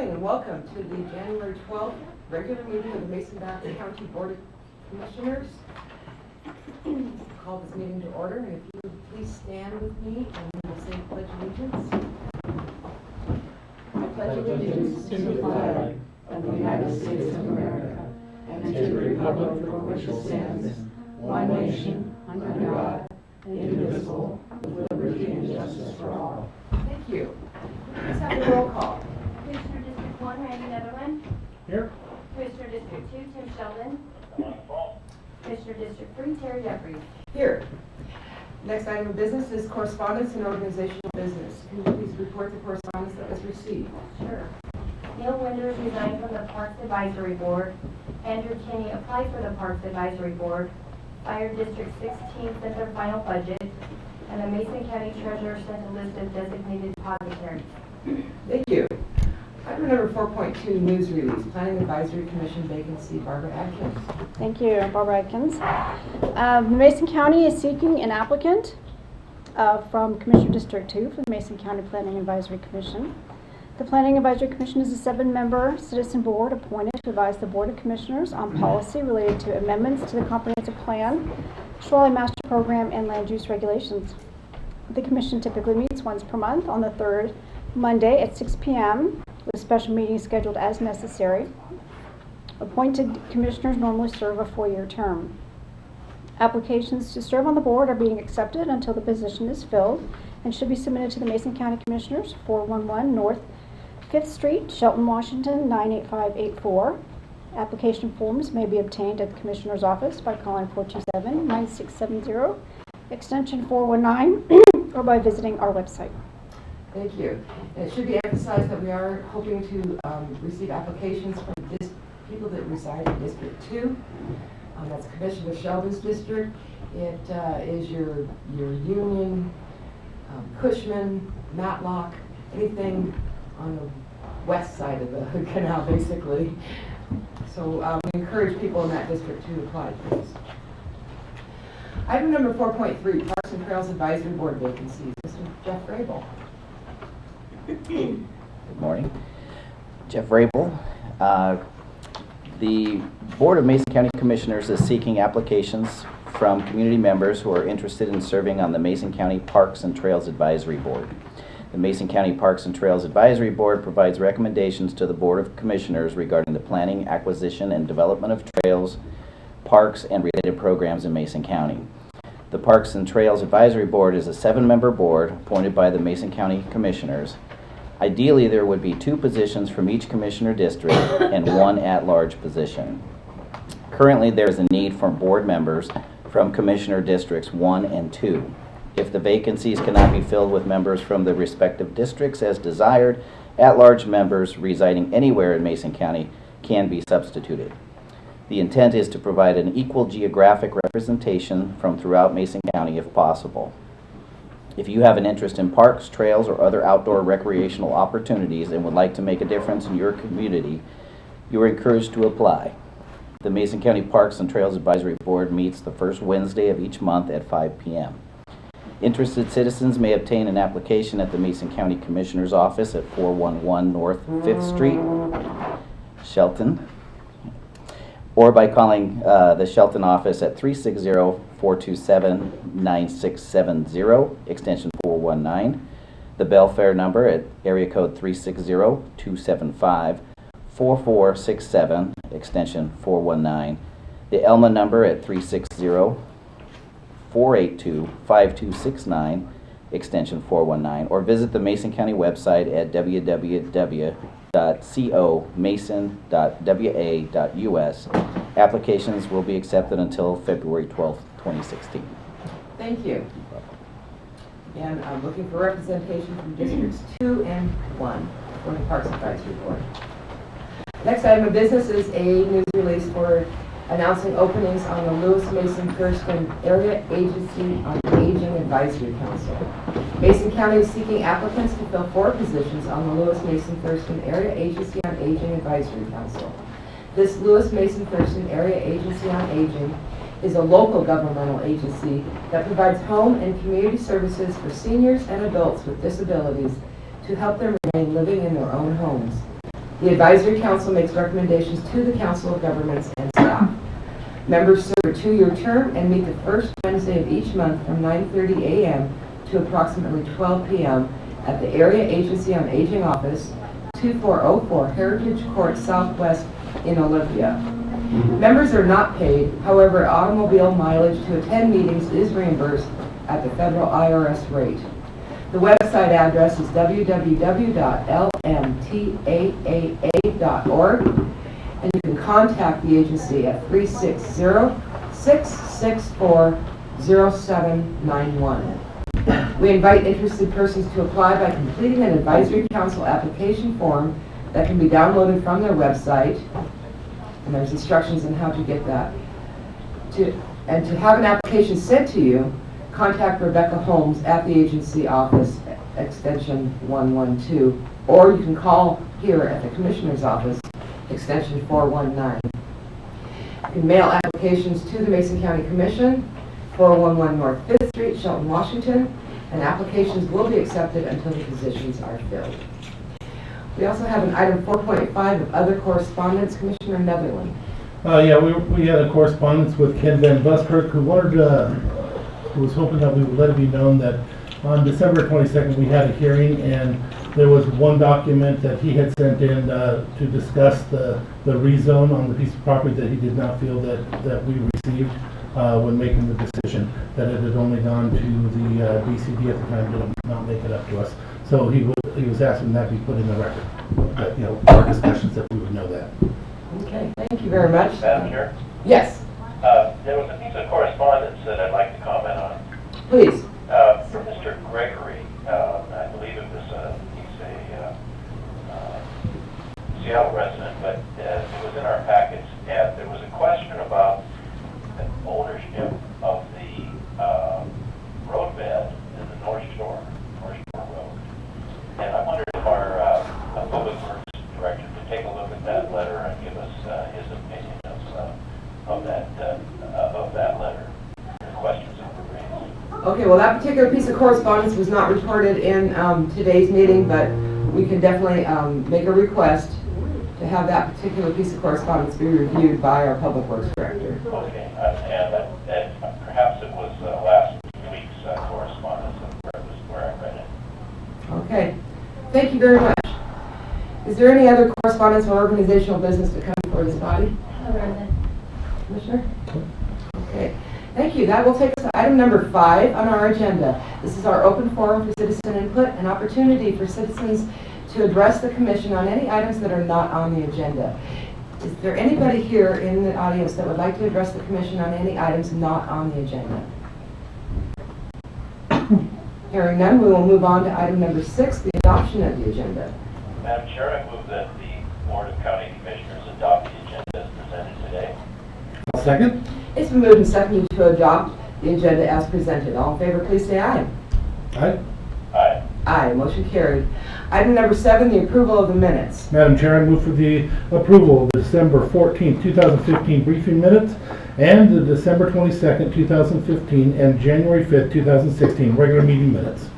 morning and welcome to the January 12th regular meeting of the Mason Dotton County Board of Commissioners. Call this meeting to order, and if you would please stand with me and we will say pledge allegiance. I pledge allegiance to the flag of the United States of America and to the republic for which it stands, one nation, under God, indivisible, with liberty and justice for all. Thank you. Let's have a roll call. Commissioner District 1, Randy Netherland. Here. Commissioner District 2, Tim Sheldon. Commissioner District 3, Terry Jeffries. Here. Next item of business is correspondence and organizational business. Can you please report the correspondence that was received? Sure. Neil Winters resigned from the Parks Advisory Board. Andrew Kinney applied for the Parks Advisory Board. Fire District 16 sent their final budget. And the Mason County Treasurer sent a list of designated depositories. Thank you. Item number 4.2, news release, Planning Advisory Commission vacancy, Barbara Atkins. Thank you, Barbara Atkins. Mason County is seeking an applicant from Commissioner District 2 for the Mason County Planning Advisory Commission. The Planning Advisory Commission is a 7-member citizen board appointed to advise the Board of Commissioners on policy related to amendments to the comprehensive plan, shoreline master program, and land use regulations. The commission typically meets once per month on the third Monday at 6 p.m. with special meetings scheduled as necessary. Appointed commissioners normally serve a 4-year term. Applications to serve on the board are being accepted until the position is filled and should be submitted to the Mason County Commissioners, 411 North 5th Street, Shelton, Washington, 98584. Application forms may be obtained at the Commissioner's office by calling 427-9670, extension 419, or by visiting our website. Thank you. And it should be emphasized that we are hoping to receive applications from people that reside in District 2. That's Commissioner Sheldon's district. It is your Union, Cushman, Matlock, anything on the west side of the canal, basically. So we encourage people in that district to apply, please. Item number 4.3, Parks and Trails Advisory Board vacancies. Mr. Jeff Rabel. Good morning. Jeff Rabel. The Board of Mason County Commissioners is seeking applications from community members who are interested in serving on the Mason County Parks and Trails Advisory Board. The Mason County Parks and Trails Advisory Board provides recommendations to the Board of Commissioners regarding the planning, acquisition, and development of trails, parks, and related programs in Mason County. The Parks and Trails Advisory Board is a 7-member board appointed by the Mason County Commissioners. Ideally, there would be 2 positions from each commissioner district and 1 at-large position. Currently, there is a need for board members from commissioner districts 1 and 2. If the vacancies cannot be filled with members from the respective districts as desired, at-large members residing anywhere in Mason County can be substituted. The intent is to provide an equal geographic representation from throughout Mason County if possible. If you have an interest in parks, trails, or other outdoor recreational opportunities and would like to make a difference in your community, you are encouraged to apply. The Mason County Parks and Trails Advisory Board meets the first Wednesday of each month at 5 p.m. Interested citizens may obtain an application at the Mason County Commissioner's office at 411 North 5th Street, Shelton, or by calling the Shelton office at 360-427-9670, extension 419. The Belfair number at area code 360-275-4467, extension 419. The Elma number at 360-482-5269, extension 419. Or visit the Mason County website at www.comason.wa.us. Applications will be accepted until February 12th, 2016. Thank you. And I'm looking for representation from districts 2 and 1 for the Parks Advisory Board. Next item of business is a news release for announcing openings on the Lewis Mason Thurston Area Agency on Aging Advisory Council. Mason County is seeking applicants to fill 4 positions on the Lewis Mason Thurston Area Agency on Aging Advisory Council. This Lewis Mason Thurston Area Agency on Aging is a local governmental agency that provides home and community services for seniors and adults with disabilities to help them remain living in their own homes. The Advisory Council makes recommendations to the Council of Governments and staff. Members serve a 2-year term and meet the first Wednesday of each month from 9:30 a.m. to approximately 12 p.m. at the Area Agency on Aging Office, 2404 Heritage Court Southwest in Olympia. Members are not paid, however, automobile mileage to attend meetings is reimbursed at the federal IRS rate. The website address is www.lmtaa.org, and you can contact the agency at 360-664-0791. We invite interested persons to apply by completing an Advisory Council application form that can be downloaded from their website, and there's instructions on how to get that. To have an application sent to you, contact Rebecca Holmes at the agency office, extension 112, or you can call here at the Commissioner's office, extension 419. You can mail applications to the Mason County Commission, 411 North 5th Street, Shelton, Washington, and applications will be accepted until the positions are filled. We also have an item 4.5 of other correspondence. Commissioner Netherland. We had a correspondence with Ken Van Buskirk, who was hoping that we would let it be known that on December 22nd we had a hearing, and there was one document that he had sent in to discuss the rezone on the piece of property that he did not feel that we received when making the decision, that it had only gone to the DCD at the time, did not make it up to us. So he was asking that be put in the record, that, our discussions, that we would know that. Okay, thank you very much. Madam Chair, Yes, there was a piece of correspondence that I'd like to comment on. please. From Mr. Gregory, I believe it was, he's a Seattle resident, but it was in our packets, and there was a question about the ownership of the roadbed in the North Shore Road. And I wondered if our Public Works Director could take a look at that letter and give us his opinion of that letter, the questions that were raised. Okay, well, that particular piece of correspondence was not reported in today's meeting, but we can definitely make a request to have that particular piece of correspondence be reviewed by our Public Works Director. Okay, and perhaps it was last week's correspondence where I read it. Okay, thank you very much. Is there any other correspondence or organizational business to come before this body? Commissioner? Okay, thank you. That will take us to item number 5 on our agenda. This is our open forum for citizen input, an opportunity for citizens to address the commission on any items that are not on the agenda. Is there anybody here in the audience that would like to address the commission on any items not on the agenda? Hearing none, we will move on to item number 6, the adoption of the agenda. Madam Chair, I move that the Board of County Commissioners adopt the agenda as presented today. Second? It's been moved and seconded to adopt the agenda as presented. All in favor, please say aye. Aye. Aye. Aye, motion carried. Item number 7, the approval of the minutes. Madam Chair, I move for the approval of the December 14th, 2015 briefing minutes and the December 22nd, 2015 and January 5th, 2016 regular meeting minutes.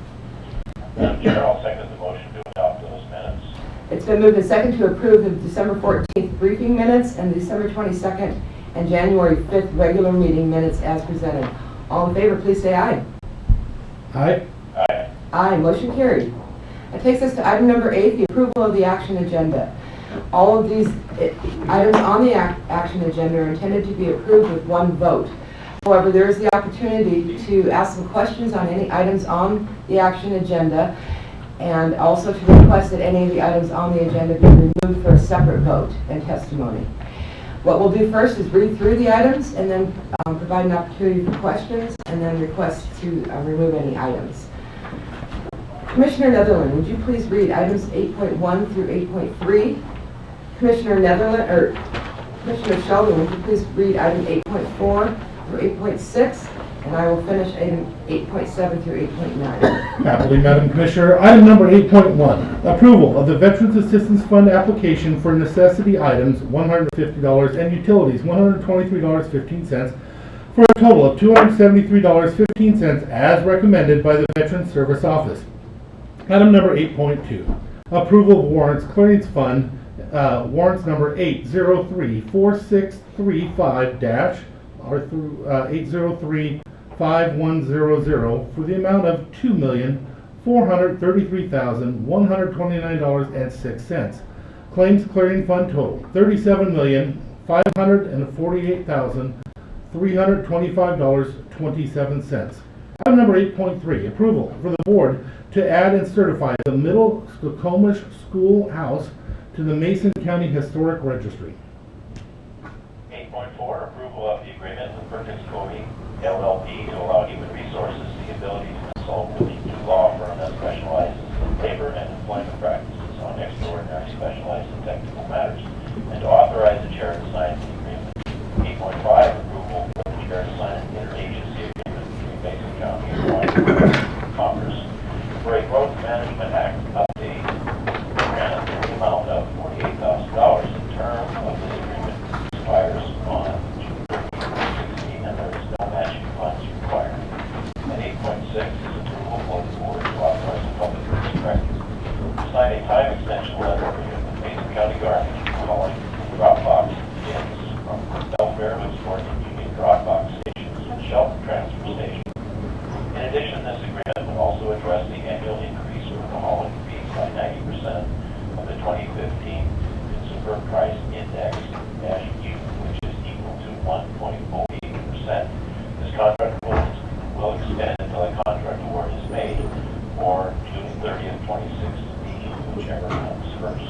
Madam Chair, I'll second the motion to adopt those minutes. It's been moved and seconded to approve the December 14th briefing minutes and the December 22nd and January 5th regular meeting minutes as presented. All in favor, please say aye. Aye. Aye. Aye, motion carried. That takes us to item number 8, the approval of the action agenda. All of these items on the action agenda are intended to be approved with one vote. However, there is the opportunity to ask some questions on any items on the action agenda, and also to request that any of the items on the agenda be removed for a separate vote and testimony. What we'll do first is read through the items and then provide an opportunity for questions and then request to remove any items. Commissioner Netherland, would you please read items 8.1 through 8.3? Commissioner Sheldon, would you please read item 8.4 through 8.6? And I will finish item 8.7 through 8.9. Happily, Madam Commissioner. Item number 8.1, approval of the Veterans Assistance Fund application for necessity items, $150, and utilities, $123.15, for a total of $273.15 as recommended by the Veterans Service Office. Item number 8.2, approval of warrants, clearance fund, warrants number 8034635- or through 8035100 for the amount of $2,433,129.06. Claims clearing fund total $37,548,325.27. Item number 8.3, approval for the board to add and certify the Middle Skokomish Schoolhouse to the Mason County Historic Registry. 8.4, approval of the agreement with Perkins Coie LLP to allow Human Resources the ability to consult with a new law firm that specializes in labor and employment practices on extraordinary specialized and technical matters, and to authorize the chair to sign the agreement. 8.5, approval for the chair to sign an interagency agreement between Mason County and Washington Congress for a growth management act update grant in the amount of $48,000. The term of this agreement expires on June 30, 2016, and there is no matching funds required. And 8.6 is approval for the board to authorize the public works director to sign a time extension letter agreement with Mason County Garbage hauling Dropbox bins from Belfair to export to Union Dropbox stations and Shelton Transfer Station. In addition, this agreement will also address the annual increase for the hauling fees by 90% of the 2015 Consumer Price Index -U, which is equal to 1.08%. This contract will extend until a contract award is made, or June 30th, 2016, whichever comes first.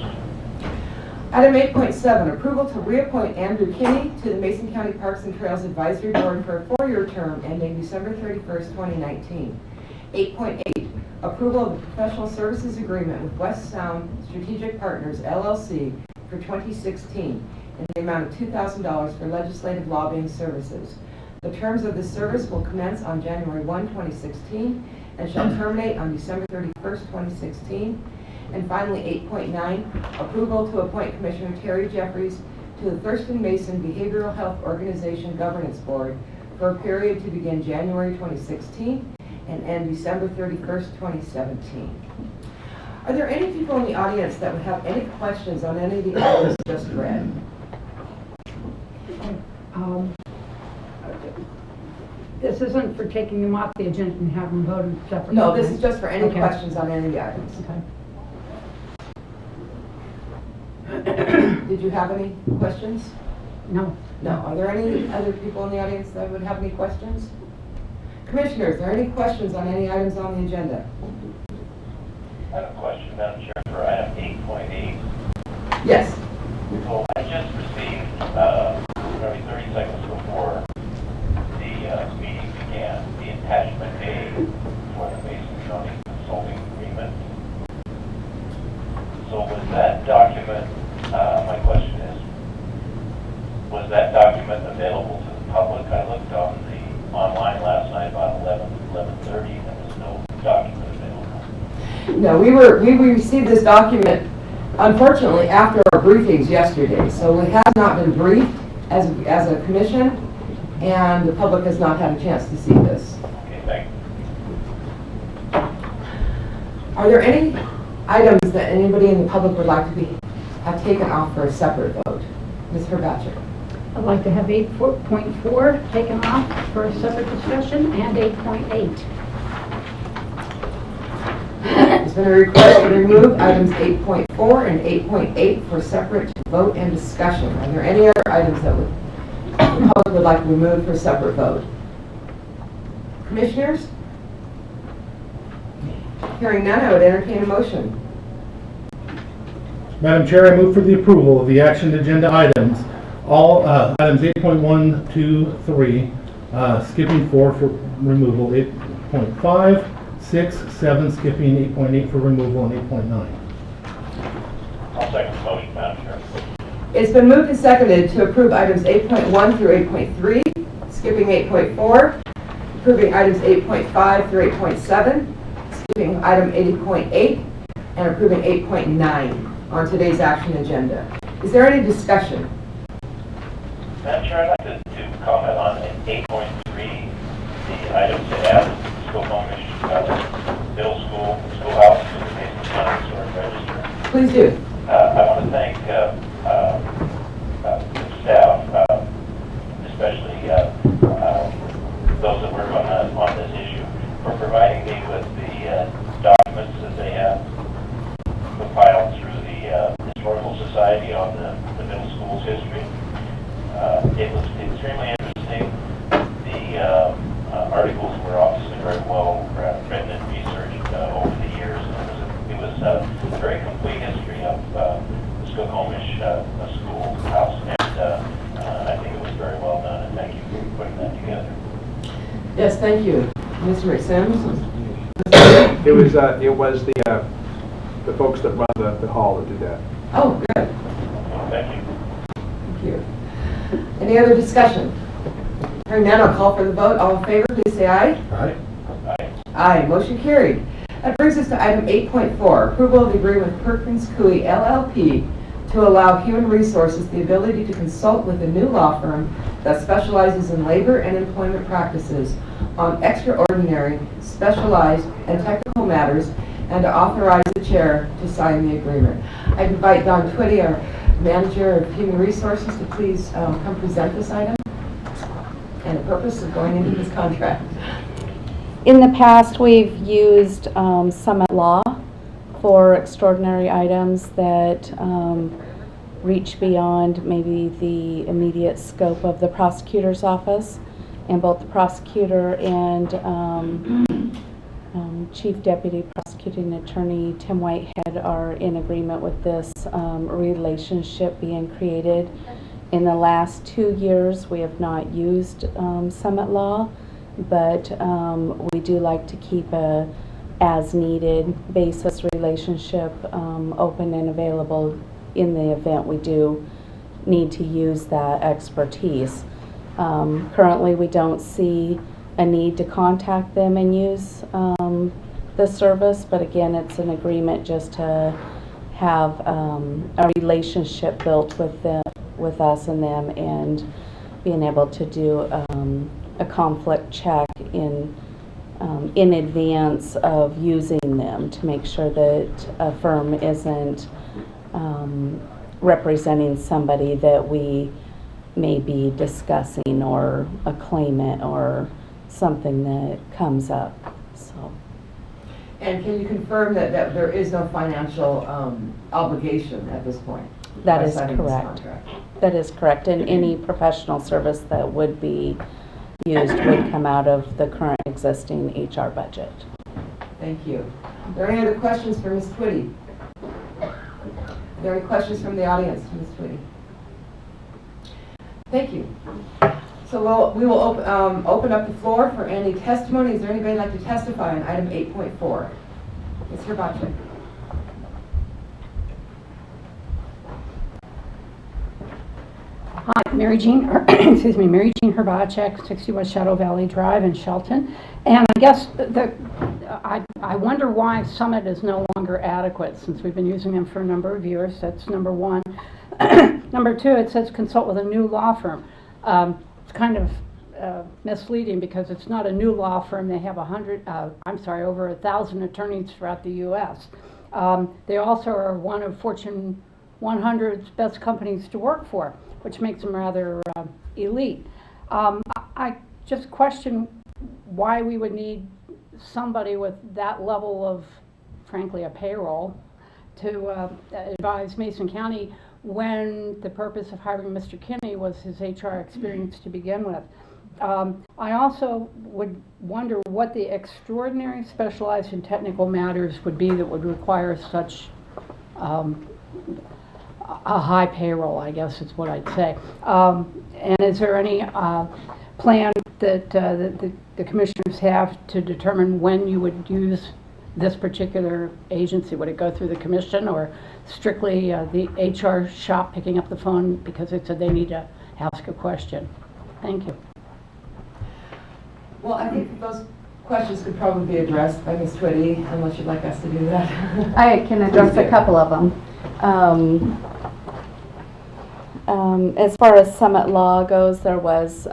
Item 8.7, approval to reappoint Andrew Kinney to the Mason County Parks and Trails Advisory Board for a 4-year term ending December 31st, 2019. 8.8, approval of the professional services agreement with West Sound Strategic Partners, LLC for 2016 in the amount of $2,000 for legislative lobbying services. The terms of this service will commence on January 1, 2016 and shall terminate on December 31st, 2016. And finally, 8.9, approval to appoint Commissioner Terry Jeffries to the Thurston Mason Behavioral Health Organization Governance Board for a period to begin January 2016 and end December 31st, 2017. Are there any people in the audience that would have any questions on any of the items just read? This isn't for taking them off the agenda and having them voted separately? No, this is just for any Okay. questions on any of the items. Okay. Did you have any questions? No. No. Are there any other people in the audience that would have any questions? Commissioners, are there any questions on any items on the agenda? I have a question, Madam Chair, for item 8.8. Yes. So I just received, maybe 30 seconds before the meeting began, the attachment A for the Mason County Consulting Agreement. So was that document, my question is, was that document available to the public? I looked on the online last night about 11:30, and there was no document available. No, we received this document, unfortunately, after our briefings yesterday. So it has not been briefed as a commission, and the public has not had a chance to see this. Okay, thank you. Are there any items that anybody in the public would like to have taken off for a separate vote? Ms. Herbatcher. I'd like to have 8.4 taken off for a separate discussion, and 8.8. There's been a request to remove items 8.4 and 8.8 for separate vote and discussion. Are there any other items that the public would like to remove for separate vote? Commissioners? Hearing none, I would entertain a motion. Madam Chair, I move for the approval of the action agenda items, all items 8.1, 2, 3, skipping 4 for removal, 8.5, 6, 7, skipping 8.8 for removal, and 8.9. I'll second the motion, Madam Chair. It's been moved and seconded to approve items 8.1 through 8.3, skipping 8.4, approving items 8.5 through 8.7, skipping item 8.8, and approving 8.9 on today's action agenda. Is there any discussion? Madam Chair, I'd like to comment on 8.3, the item to add Skokomish Middle Schoolhouse to the Mason County Historic Register. Please do. I want to to thank the staff, especially those that work on this issue, for providing me with the documents that they have compiled through the Historical Society on the middle school's history. It was extremely interesting. The articles were obviously very well written and researched over the years. It was a very complete history of the Skokomish schoolhouse, and I think it was very well done, and thank you for putting that together. Yes, thank you. Mr. McSims? It was the folks that run the hall that do that. Oh, good. Thank you. Thank you. Any other discussion? Hearing none, I'll call for the vote. All in favor, please say aye. Aye. Aye. Aye, motion carried. That brings us to item 8.4, approval of the agreement with Perkins Coie LLP to allow Human Resources the ability to consult with a new law firm that specializes in labor and employment practices on extraordinary, specialized, and technical matters, and to authorize the chair to sign the agreement. I invite Don Twitty, our manager of Human Resources, to please come present this item and the purpose of going into this contract. In the past, we've used Summit Law for extraordinary items that reach beyond maybe the immediate scope of the prosecutor's office. And both the prosecutor and Chief Deputy Prosecuting Attorney Tim Whitehead are in agreement with this relationship being created. In the last 2 years, we have not used Summit Law, but we do like to keep a as-needed basis relationship open and available in the event we do need to use that expertise. Currently, we don't see a need to contact them and use the service, but again, it's an agreement just to have a relationship built with us and them, and being able to do a conflict check in advance of using them to make sure that a firm isn't representing somebody that we may be discussing, or a claimant, or something that comes up. So, And can you confirm that there is no financial obligation at this point? that by is signing this correct. contract? That is correct. And any professional service that would be used would come out of the current existing HR budget. Thank you. Are there any other questions for Ms. Twitty? Are there any questions from the audience to Ms. Twitty? Thank you. So we will open up the floor for any testimony. Is there anybody like to testify on item 8.4? Mr. Bacek. Hi, Mary Jean Herbacek, 60 West Shadow Valley Drive in Shelton. And I guess I wonder why Summit is no longer adequate, since we've been using them for a number of years. That's number one. Number two, it says consult with a new law firm. It's kind of misleading, because it's not a new law firm. They have over 1,000 attorneys throughout the U.S. They also are one of Fortune 100's best companies to work for, which makes them rather elite. I just question why we would need somebody with that level of, frankly, a payroll to advise Mason County, when the purpose of hiring Mr. Kinney was his HR experience to begin with. I also would wonder what the extraordinary, specialized, and technical matters would be that would require such a high payroll, I guess is what I'd say. And is there any plan that the commissioners have to determine when you would use this particular agency? Would it go through the commission, or strictly the HR shop picking up the phone because it said they need to ask a question? Thank you. Well, I think those questions could probably be addressed by Ms. Twitty, unless you'd like us to do that. I can address a couple of them. As far as Summit Law goes, there was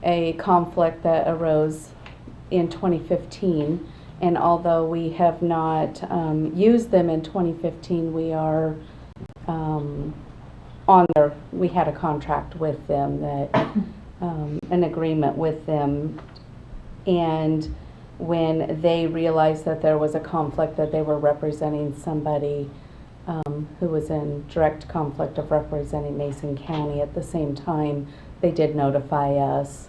a conflict that arose in 2015, and although we have not used them in 2015, we are we had a contract with them that, an agreement with them. And when they realized that there was a conflict, that they were representing somebody who was in direct conflict of representing Mason County at the same time, they did notify us.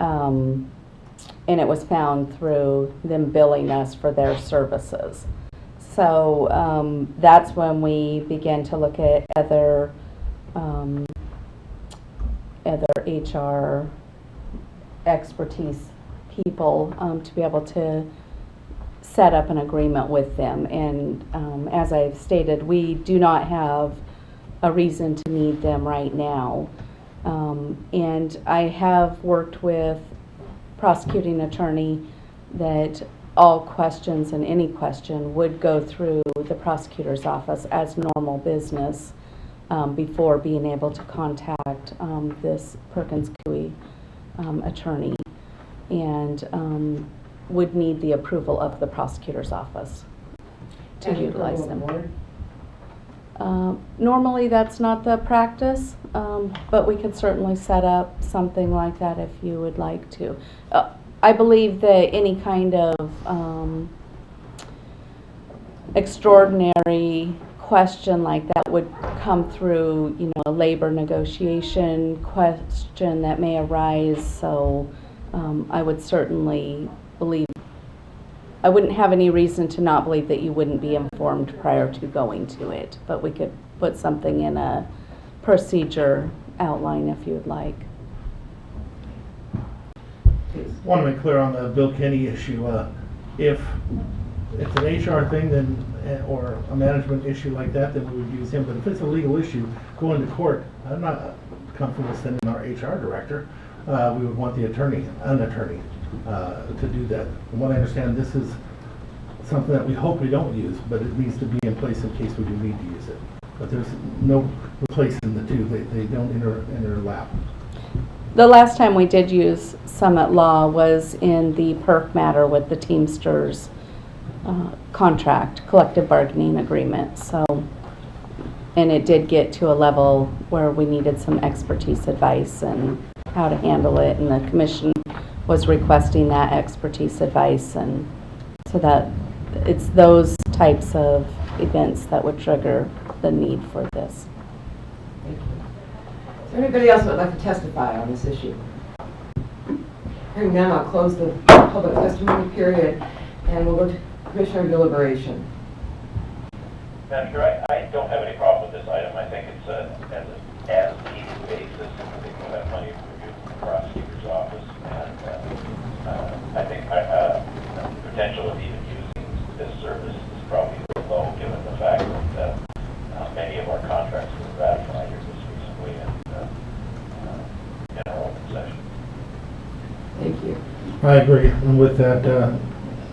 And it was found through them billing us for their services. So that's when we began to look at other HR expertise people to be able to set up an agreement with them. And as I've stated, we do not have a reason to need them right now. And I have worked with prosecuting attorney that all questions and any question would go through the prosecutor's office as normal business before being able to contact this Perkins Coie attorney, and would need the approval of the prosecutor's office to And utilize approval of them. the board? Normally, that's not the practice, but we could certainly set up something like that if you would like to. I believe that any kind of extraordinary question like that would come through, a labor negotiation question that may arise. So I would certainly believe, I wouldn't have any reason to not believe that you wouldn't be informed prior to going to it, but we could put something in a procedure outline if you would like. Want to make clear on the Bill Kenny issue, if it's an HR thing, then, or a management issue like that, then we would use him. But if it's a legal issue, going to court, I'm not comfortable sending our HR director. We would want an attorney, to do that. From what I understand, this is something that we hope we don't use, but it needs to be in place in case we do need to use it. But there's no replacing the two. They don't interlap. The last time we did use Summit Law was in the PERC matter with the Teamsters contract, collective bargaining agreement. So, and it did get to a level where we needed some expertise advice and how to handle it, and the commission was requesting that expertise advice, and so that it's those types of events that would trigger the need for this. Thank you. Is there anybody else that would like to testify on this issue? Hearing none, I'll close the public testimony period, and we'll go to Commissioner deliberation. Madam Chair, I don't have any problem with this item. I think it's as needed basis. I think we'll have plenty of review from the prosecutor's office, and I think the potential of even using this service is probably low, given the fact that many of our contracts were ratified here just recently in our open session. Thank you. I agree. And with that,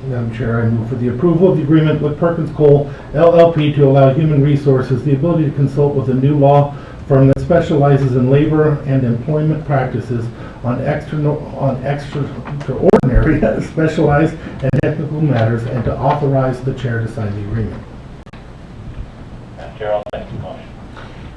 Madam Chair, I move for the approval of the agreement with Perkins Coie LLP to allow Human Resources the ability to consult with a new law firm that specializes in labor and employment practices on extraordinary, specialized, and technical matters, and to authorize the chair to sign the agreement. Madam Chair, I'll second the motion.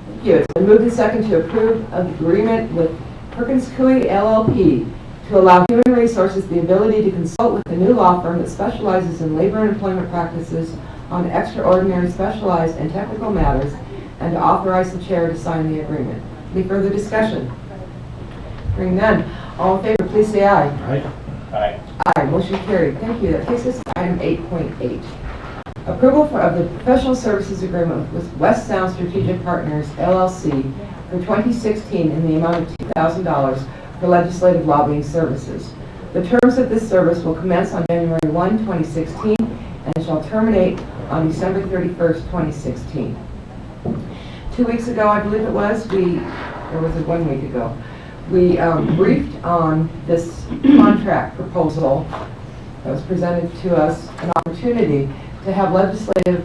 Thank you. It's been moved and seconded to approve of the agreement with Perkins Coie LLP to allow Human Resources the ability to consult with a new law firm that specializes in labor and employment practices on extraordinary, specialized, and technical matters, and to authorize the chair to sign the agreement. Any further discussion? Hearing none. All in favor, please say aye. Aye. Aye. Aye. Motion carried. Thank you. That takes us to item 8.8. Approval of the professional services agreement with West Sound Strategic Partners, LLC, for 2016 in the amount of $2,000 for legislative lobbying services. The terms of this service will commence on January 1, 2016, and shall terminate on December 31st, 2016. 2 weeks ago, I believe it was, or was it 1 week ago, we briefed on this contract proposal that was presented to us, an opportunity to have legislative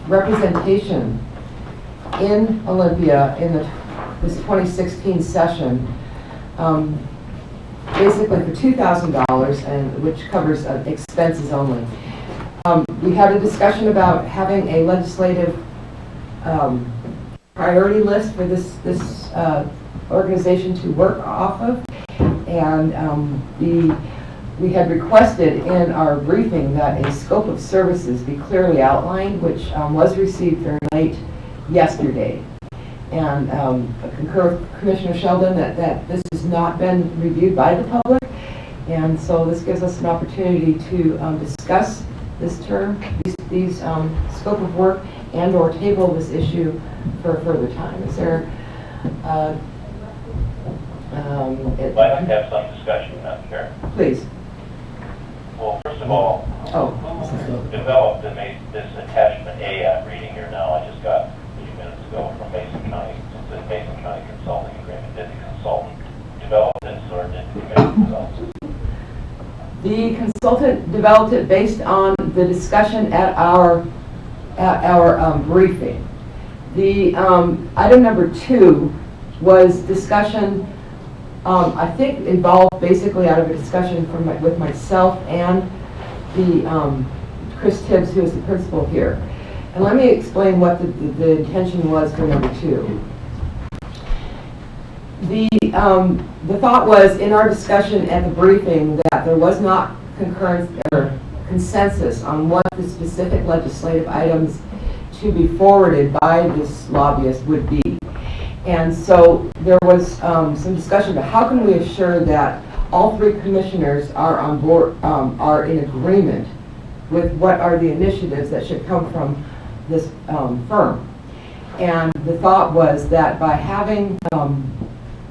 representation in Olympia in this 2016 session, basically for $2,000, and which covers expenses only. We had a discussion about having a legislative priority list for this organization to work off of. And we had requested in our briefing that a scope of services be clearly outlined, which was received very late yesterday. And I concur with Commissioner Sheldon that this has not been reviewed by the public. And so this gives us an opportunity to discuss this term, these scope of work, and or table this issue for further time. Is there I'd like to have some discussion, Madam Chair. please. Well, first of all, Oh, who developed and made this attachment A I'm reading here now, I just got a few minutes ago from Mason County, it says Mason County Consulting Agreement. Did the consultant develop this or did the commission develop it? the consultant developed it based on the discussion at our briefing. The item number 2 was discussion, I think involved basically out of a discussion with myself and the Chris Tibbs, who is the principal here. And let me explain what the intention was for number 2. The thought was in our discussion at the briefing that there was not concurrence or consensus on what the specific legislative items to be forwarded by this lobbyist would be. And so there was some discussion about how can we assure that all 3 commissioners are on board, are in agreement with what are the initiatives that should come from this firm. And the thought was that by having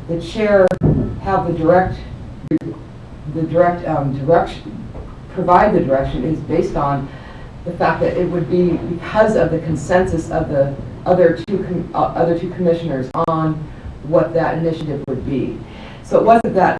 the chair have the direct direction, provide the direction, is based on the fact that it would be because of the consensus of the other two commissioners on what that initiative would be. So it wasn't that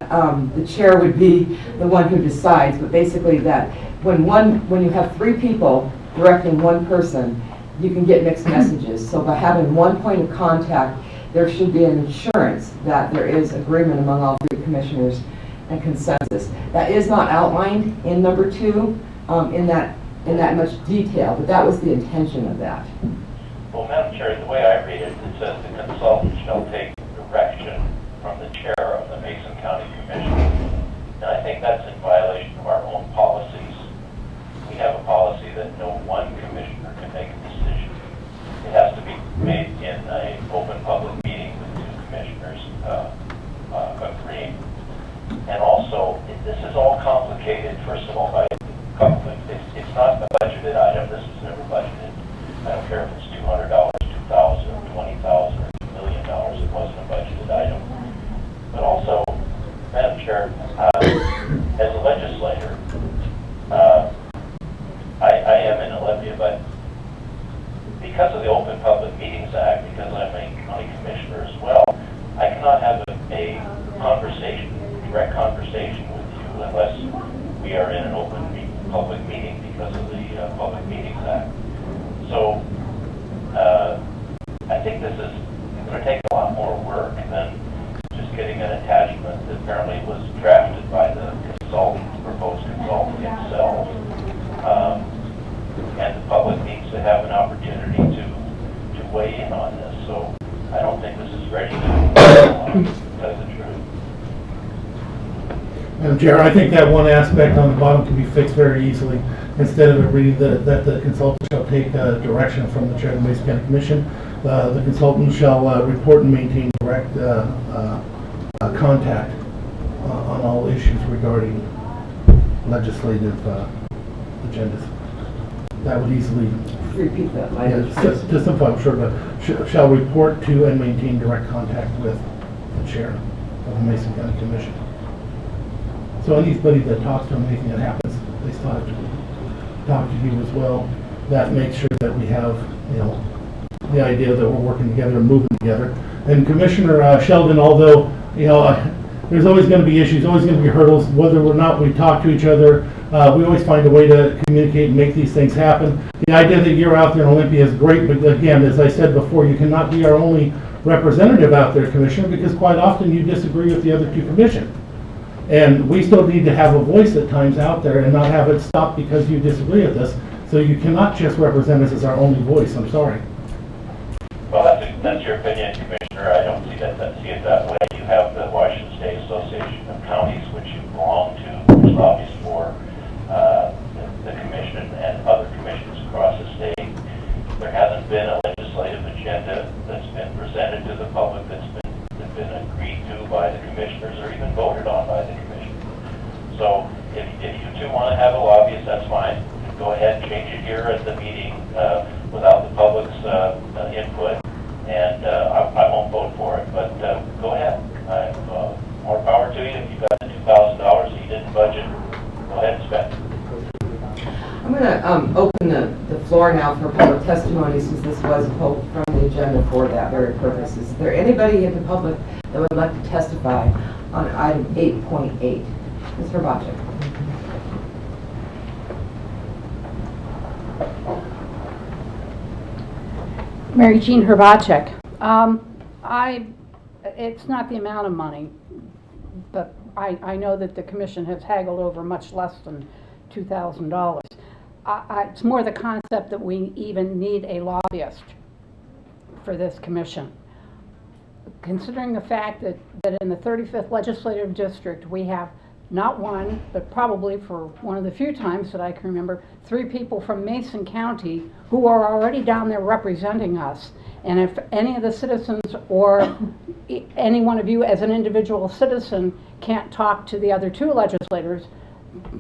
the chair would be the one who decides, but basically that when you have 3 people directing one person, you can get mixed messages. So by having one point of contact, there should be an assurance that there is agreement among all 3 commissioners and consensus. That is not outlined in number 2 in that much detail, but that was the intention of that. Well, Madam Chair, the way I read it, it says the consultant shall take direction from the chair of the Mason County Commission. And I think that's in violation of our own policies. We have a policy that no one commissioner can make a decision. It has to be made in an open public meeting with 2 commissioners agreeing. And also, this is all complicated, first of all, by a couple things. It's not a budgeted item. This was never budgeted. I don't care if it's $200, $2,000, $20,000, or $1 million. It wasn't a budgeted item. But also, Madam Chair, as a legislator, I am in Olympia, but because of the Open Public Meetings Act, because I'm a county commissioner as well, I cannot have a conversation, direct conversation with you unless we are in an open public meeting because of the Public Meetings Act. So I think this is going to take a lot more work than just getting an attachment that apparently was drafted by the proposed consultant himself. And the public needs to have an opportunity to weigh in on this. So I don't think this is ready to tell the truth. Madam Chair, I think that one aspect on the bottom can be fixed very easily. Instead of it reading that the consultant shall take direction from the chair of the Mason County Commission, the consultant shall report and maintain direct contact on all issues regarding legislative agendas. That would easily, Repeat that yeah, language. to simplify, I'm sure, but shall report to and maintain direct contact with the chair of the Mason County Commission. So anybody that talks to them, anything that happens, they still have to talk to you as well. That makes sure that we have, the idea that we're working together and moving together. And Commissioner Sheldon, although, there's always going to be issues, always going to be hurdles, whether or not we talk to each other, we always find a way to communicate and make these things happen. The idea that you're out there in Olympia is great, but again, as I said before, you cannot be our only representative out there, Commissioner, because quite often you disagree with the other 2 commissions. And we still need to have a voice at times out there and not have it stop because you disagree with us. So you cannot just represent us as our only voice. I'm sorry. that's your opinion, Commissioner. I don't see it that way. You have the Washington State Association of Counties, which you belong to, which lobbies for the commission and other commissions across the state. There hasn't been a legislative agenda that's been presented to the public that's been agreed to by the commissioners or even voted on by the commissioners. So if you two want to have a lobbyist, that's fine. Go ahead and change it here at the meeting without the public's input, and I won't vote for it, but go ahead. More power to you. If you've got the $2,000 that you didn't budget, go ahead and spend it. I'm going to open the floor now for public testimony, since this was pulled from the agenda for that very purpose. Is there anybody in the public that would like to testify on item 8.8? Mr. Bacek. Mary Jean Herbacek. It's not the amount of money, but I know that the commission has haggled over much less than $2,000. It's more the concept that we even need a lobbyist for this commission. Considering the fact that in the 35th Legislative District, we have not one, but probably for one of the few times that I can remember, 3 people from Mason County who are already down there representing us. And if any of the citizens or any one of you as an individual citizen can't talk to the other 2 legislators,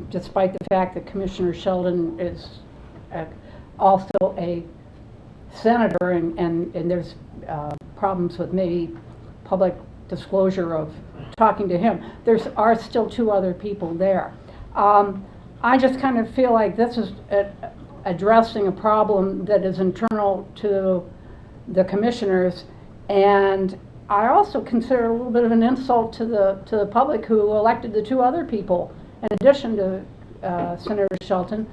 despite the fact that Commissioner Sheldon is also a senator and there's problems with maybe public disclosure of talking to him, there are still 2 other people there. I just kind of feel like this is addressing a problem that is internal to the commissioners, and I also consider it a little bit of an insult to the public who elected the 2 other people in addition to Senator Shelton.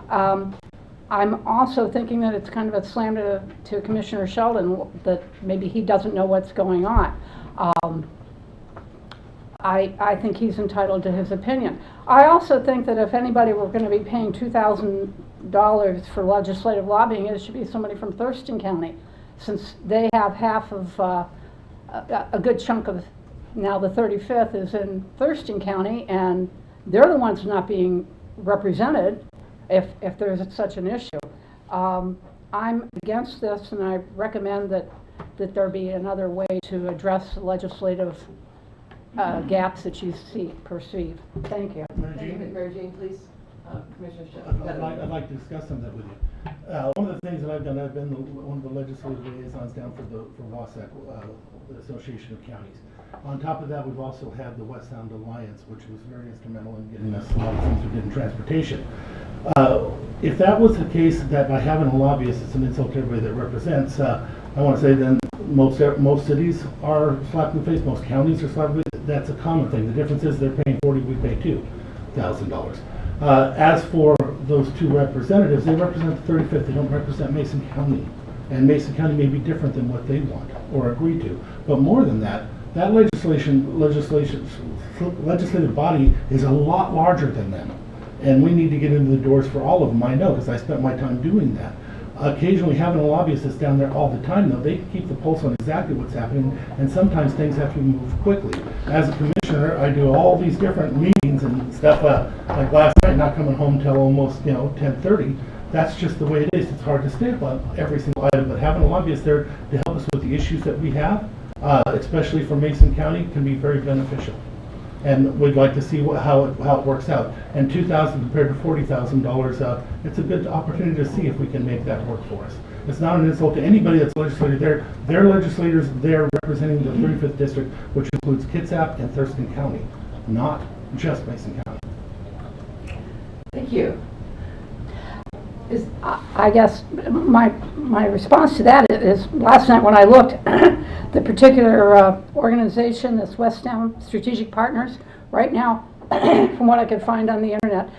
I'm also thinking that it's kind of a slam to Commissioner Sheldon that maybe he doesn't know what's going on. I think he's entitled to his opinion. I also think that if anybody were going to be paying $2,000 for legislative lobbying, it should be somebody from Thurston County, since they have half of a good chunk of now the 35th is in Thurston County, and they're the ones not being represented if there's such an issue. I'm against this, and I recommend that there be another way to address the legislative gaps that you perceive. Thank you. Mary Jean, please. Commissioner Sheldon. I'd like to discuss some of that with you. One of the things that I've done, I've been one of the legislative liaisons down for WASAC, the Association of Counties. On top of that, we've also had the West Sound Alliance, which was very instrumental in getting us a lot of things we did in transportation. If that was the case, that by having a lobbyist, it's an insult to everybody that represents, I want to say then most cities are slapped in the face, most counties are slapped in the face. That's a common thing. The difference is they're paying $40,000, we pay $2,000. As for those 2 representatives, they represent the 35th. They don't represent Mason County, and Mason County may be different than what they want or agree to. But more than that, that legislative body is a lot larger than them, and we need to get into the doors for all of them. I know, because I spent my time doing that. Occasionally having a lobbyist that's down there all the time, though, they can keep the pulse on exactly what's happening, and sometimes things have to move quickly. As a commissioner, I do all these different meetings and stuff, like last night, not coming home till almost 10:30. That's just the way it is. It's hard to stay up on every single item, but having a lobbyist there to help us with the issues that we have, especially for Mason County, can be very beneficial. And we'd like to see how it works out. And $2,000 compared to $40,000, it's a good opportunity to see if we can make that work for us. It's not an insult to anybody that's legislated there. They're legislators there representing the 35th district, which includes Kitsap and Thurston County, not just Mason County. Thank you. I guess my response to that is last night when I looked, the particular organization, this West Sound Strategic Partners, right now, from what I could find on the internet,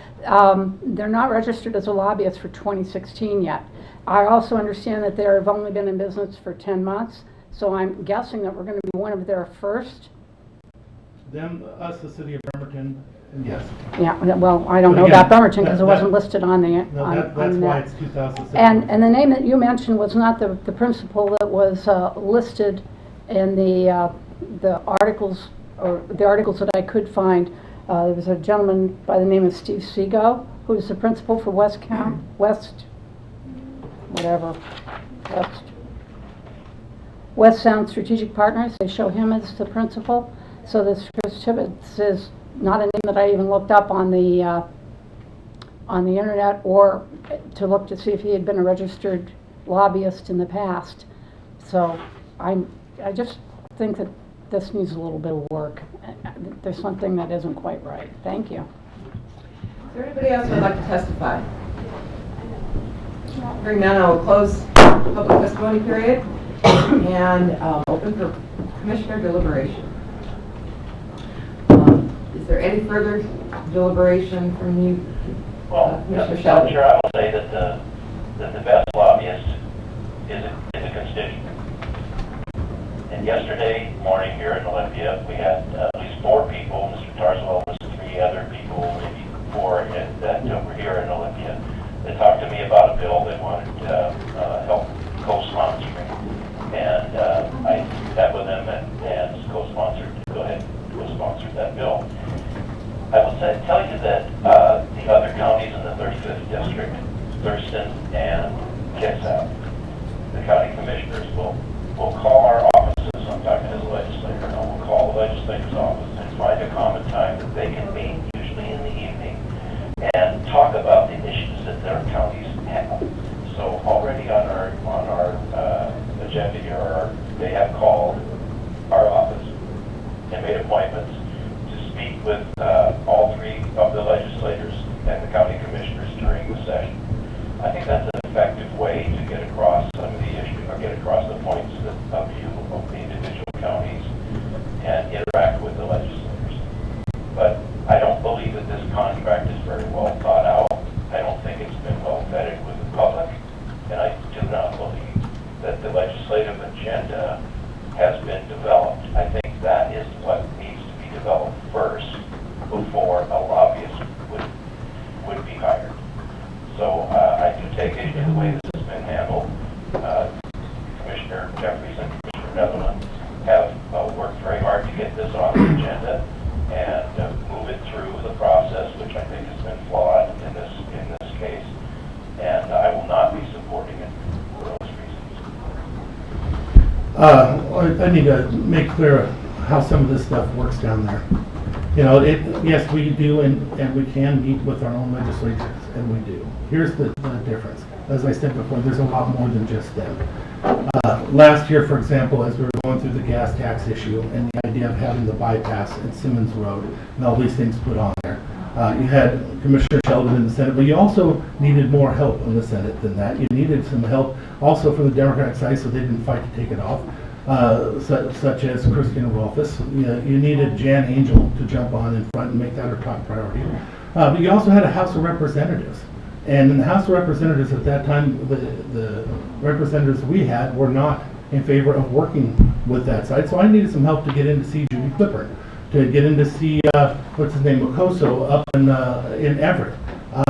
they're not registered as a lobbyist for 2016 yet. I also understand that they have only been in business for 10 months, so I'm guessing that we're going to be one of their first. Them, us, the city of Bremerton, Yes. Yeah, well, I don't know Again, about Bremerton because it that- wasn't listed on the, No, on that's on why that. it's 2006. And the name that you mentioned was not the principal that was listed in the articles, or the articles that I could find. There was a gentleman by the name of Steve Seago, who's the principal for West, West Sound Strategic Partners. They show him as the principal. So this Chris Tibbetts is not a name that I even looked up on the internet or to look to see if he had been a registered lobbyist in the past. So I just think that this needs a little bit of work. There's something that isn't quite right. Thank you. Is there anybody else who would like to testify? Hearing none, I will close public testimony period and open for commissioner deliberation. Is there any further deliberation from you, Well, Commissioner Mr. Sheldon? Chair, I will say that the best lobbyist is a constituent. And yesterday morning here in Olympia, we had at least 4 people, Mr. Tarzwell was 3 other people, maybe 4 that were here in Olympia. They talked to me about a bill they wanted help co-sponsoring. And I met with them and co-sponsored, go ahead and co-sponsor that bill. I will tell you that the other counties in the 35th district, Thurston and Kitsap, the county commissioners will call our offices, I'm talking as a legislator now, will call the legislator's office and find a common time that they can meet, usually in the evening, and talk about the issues that their counties have. So already on our agenda here, they have called our office and made appointments to speak with all 3 of the legislators and the county commissioners during the session. I think that's an effective way to get across some of the issues, or get across the points of view of the individual counties and interact with the legislators. But I don't believe that this contract is very well thought out. I don't think it's been well vetted with the public, and I do not believe that the legislative agenda has been developed. I think that is what needs to be developed first before a lobbyist would be hired. So I do take issue with the way this has been handled. Commissioner Jeffries and Commissioner Netherland have worked very hard to get this on the agenda and move it through the process, which I think has been flawed in this case. And I will not be supporting it for those reasons. I need to make clear how some of this stuff works down there. You know, yes, we do and we can meet with our own legislatures, and we do. Here's the difference. As I said before, there's a lot more than just them. Last year, for example, as we were going through the gas tax issue and the idea of having the bypass at Simmons Road and all these things put on there, you had Commissioner Sheldon in the Senate, but you also needed more help in the Senate than that. You needed some help also from the Democratic side so they didn't fight to take it off. Such as Christina Rolfes. You needed Jan Angel to jump on in front and make that her top priority. But you also had a House of Representatives. And in the House of Representatives at that time, the representatives we had were not in favor of working with that side. So I needed some help to get in to see Judy Clippard, to get in to see, what's his name, Mocoso up in Everett.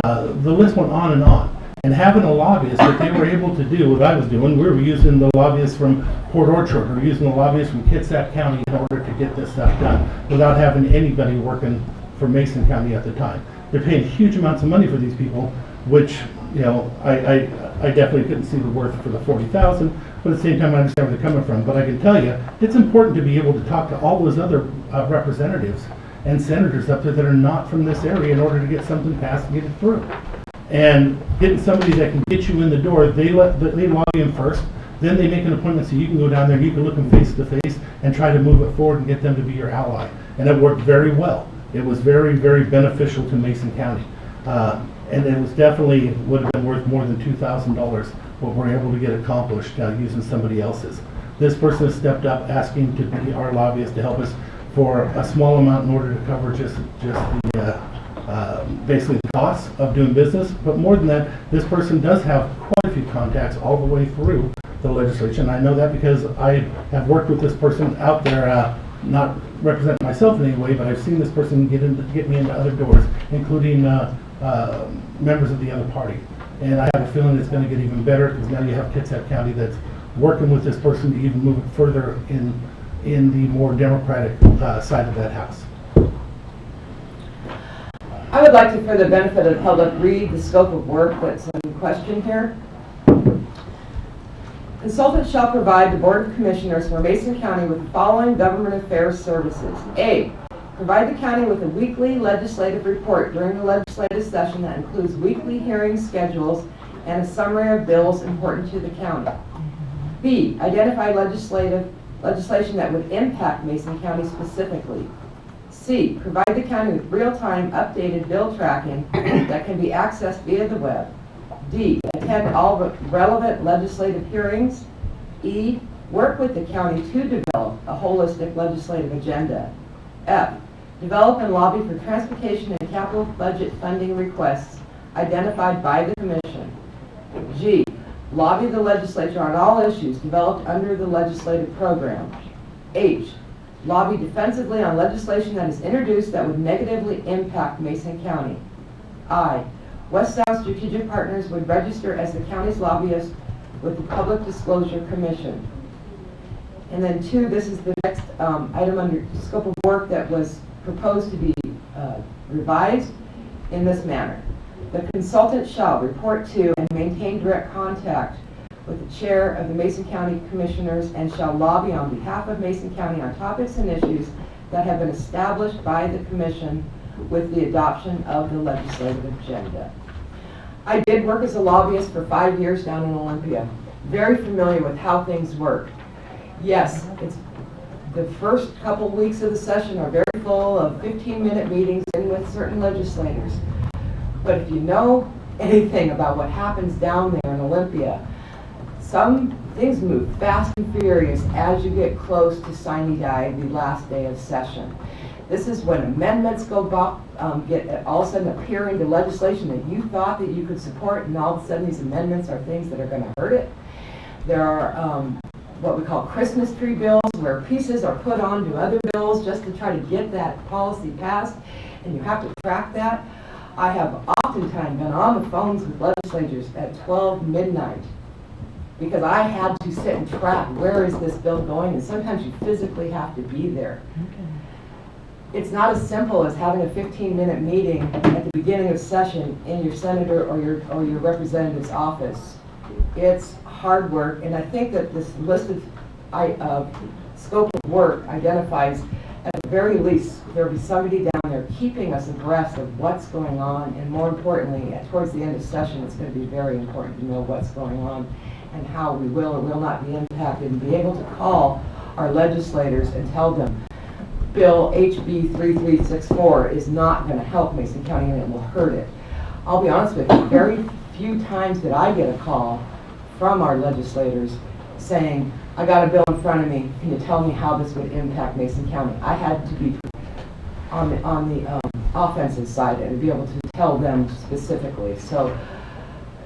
The list went on and on. And having a lobbyist that they were able to do what I was doing, we were using the lobbyists from Port Orchard, we were using the lobbyists from Kitsap County in order to get this stuff done without having anybody working for Mason County at the time. They're paying huge amounts of money for these people, which, you know, I definitely couldn't see the worth for the $40,000, but at the same time I understand where they're coming from. But I can tell you, it's important to be able to talk to all those other representatives and senators up there that are not from this area in order to get something passed and get it through. And getting somebody that can get you in the door, they lobby them first, then they make an appointment so you can go down there, you can look them face to face and try to move it forward and get them to be your ally. And it worked very well. It was very, very beneficial to Mason County. And it was definitely would have been worth more than $2,000 what we're able to get accomplished using somebody else's. This person has stepped up asking to be our lobbyist to help us for a small amount in order to cover just the basically the costs of doing business, but more than that, this person does have quite a few contacts all the way through the legislature, and I know that because I have worked with this person out there not represent myself in any way, but I've seen this person get me into other doors, including members of the other party. And I have a feeling it's going to get even better because now you have Kitsap County that's working with this person to even move it further in the more democratic side of that house. I would like to, for the benefit of the public, read the scope of work that's in question here. Consultant shall provide the Board of Commissioners for Mason County with the following government affairs services. A, provide the county with a weekly legislative report during the legislative session that includes weekly hearing schedules and a summary of bills important to the county. B, identify legislation that would impact Mason County specifically. C, provide the county with real-time updated bill tracking that can be accessed via the web. D, attend all relevant legislative hearings. E, work with the county to develop a holistic legislative agenda. F, develop and lobby for transportation and capital budget funding requests identified by the Commission. G, lobby the legislature on all issues developed under the legislative program. H, lobby defensively on legislation that is introduced that would negatively impact Mason County. I, West South Strategic Partners would register as the county's lobbyist with the Public Disclosure Commission. And then 2, this is the next item under scope of work that was proposed to be revised in this manner. The consultant shall report to and maintain direct contact with the chair of the Mason County Commissioners and shall lobby on behalf of Mason County on topics and issues that have been established by the Commission with the adoption of the legislative agenda. I did work as a lobbyist for 5 years down in Olympia. Very familiar with how things work. Yes, it's the first couple weeks of the session are very full of 15-minute meetings in with certain legislators. But if you know anything about what happens down there in Olympia, some things move fast and furious as you get close to sine die, the last day of session. This is when amendments get all of a sudden appear into legislation that you thought that you could support, and all of a sudden these amendments are things that are going to hurt it. There are what we call Christmas tree bills, where pieces are put onto other bills just to try to get that policy passed, and you have to track that. I have oftentimes been on the phones with legislators at 12 midnight because I had to sit and track where is this bill going, and sometimes you physically have to be there. It's not as simple as having a 15-minute meeting at the beginning of session in your senator or your representative's office. It's hard work, and I think that this list of scope of work identifies, at the very least, there'll be somebody down there keeping us abreast of what's going on, and more importantly, towards the end of session, it's going to be very important to know what's going on and how we will or will not be impacted, and be able to call our legislators and tell them, Bill HB 3364 is not going to help Mason County and it will hurt it. I'll be honest with you, very few times did I get a call from our legislators saying, I got a bill in front of me, can you tell me how this would impact Mason County? I had to be on the offensive side and be able to tell them specifically. So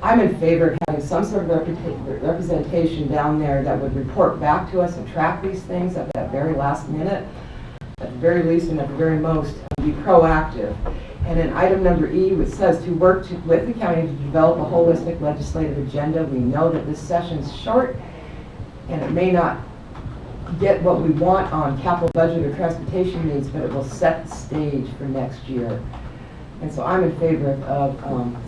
I'm in favor of having some sort of representation down there that would report back to us and track these things at that very last minute, at the very least and at the very most, be proactive. And in item number E, which says to work with the county to develop a holistic legislative agenda, we know that this session's short and it may not get what we want on capital budget or transportation needs, but it will set the stage for next year. And so I'm in favor of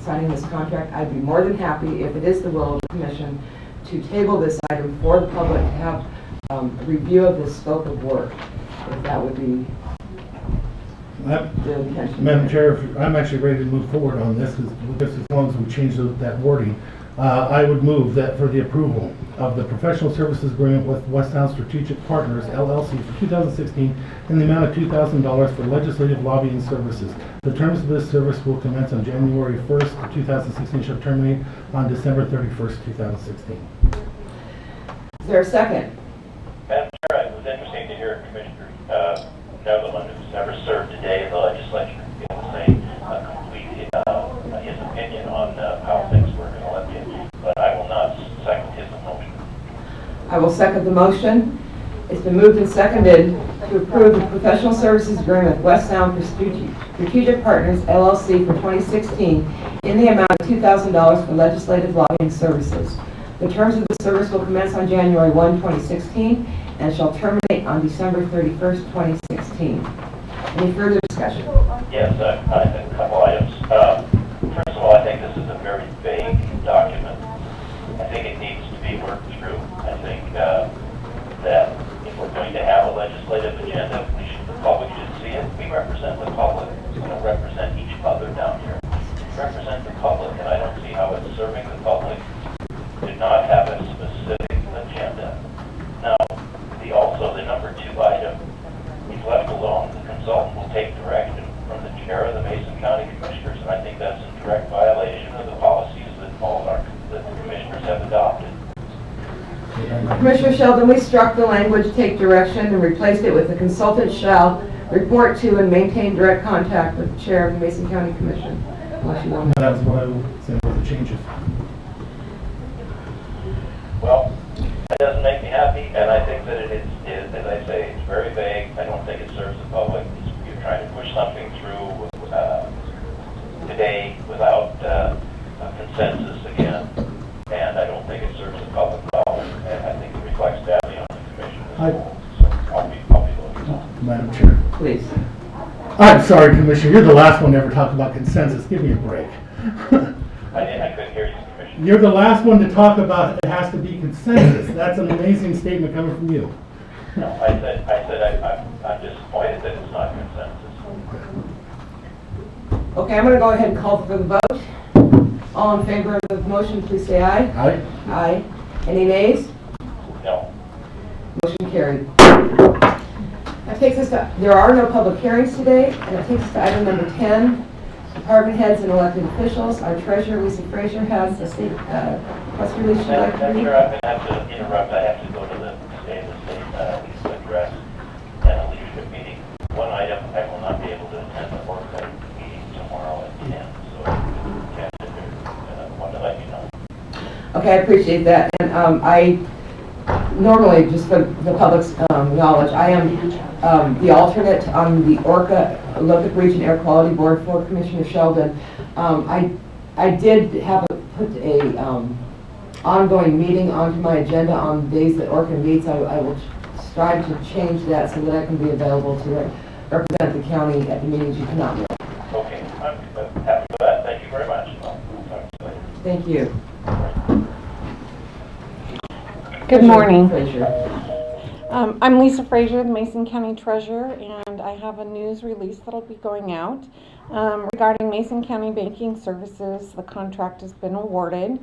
signing this contract. I'd be more than happy, if it is the will of the commission, to table this item for the public to have a review of the scope of work, if that would be the intention. Madam Chair, I'm actually ready to move forward on this, as long as we change that wording. I would move that for the approval of the professional services agreement with West Sound Strategic Partners, LLC, for 2016 in the amount of $2,000 for legislative lobbying services. The terms of this service will commence on January 1st, 2016, shall terminate on December 31st, 2016. Is there a second? Madam Chair, it was interesting to hear Commissioner Netherland, who's never served a day in the legislature, be able to say his opinion on how things work in Olympia, but I will not second his motion. I will second the motion. It's been moved and seconded to approve the professional services agreement with West Sound Strategic Partners LLC for 2016 in the amount of $2,000 for legislative lobbying services. The terms of the service will commence on January 1, 2016 and shall terminate on December 31st, 2016. Any further discussion? Yes, I have a couple items. First of all, I think this is a very vague document. I think it needs to be worked through. I think that if we're going to have a legislative agenda, the public should see it. We represent the public. We don't represent each other down here. We represent the public, and I don't see how it's serving the public to not have a specific agenda. Now, the number 2 item, if left alone, the consultant will take direction from the chair of the Mason County Commissioners, and I think that's in direct violation of the policies that that the commissioners have adopted. Commissioner Sheldon, we struck the language "take direction" and replaced it with "the consultant shall report to and maintain direct contact with the chair of the Mason County Commission." Unless you want to. That's what I would say with the changes. Well, that doesn't make me happy, and I think that it is, as I say, it's very vague. I don't think it serves the public. You're trying to push something through today without a consensus again, and I don't think it serves the public well, and I think it reflects badly on the commission as a whole. So I'll be voting no. Madam Chair. Please. I'm sorry, Commissioner, you're the last one to ever talk about consensus. Give me a break. I couldn't hear you, Commissioner. You're the last one to talk about it has to be consensus. That's an amazing statement coming from you. No, I said I'm disappointed that it's not consensus. Okay, I'm going to go ahead and call for the vote. All in favor of the motion, please say aye. Aye. Aye. Any nays? No. Motion carried. That takes us to, there are no public hearings today, and it takes us to item number 10, department heads and elected officials. Our treasurer, Lisa Frazier, has a state press release she'd like to Madam read. Chair, I'm going to have to interrupt. I have to go to the state Lisa address and a leadership meeting. One item, I will not be able to attend the work meeting tomorrow at 10, so I can't sit here. I wanted to let you know. Okay, I appreciate that. And I normally, just for the public's knowledge, I am the alternate on the ORCA, Olympic Region Air Quality Board for Commissioner Sheldon. I did have put a ongoing meeting onto my agenda on days that ORCA meets. I will strive to change that so that I can be available to represent the county at the meetings you cannot make. Okay, I'm happy with that. Thank you very much. I'll talk to you later. Thank you. Good morning. Frazier. I'm Lisa Frazier, the Mason County Treasurer, and I have a news release that'll be going out regarding Mason County Banking Services. The contract has been awarded.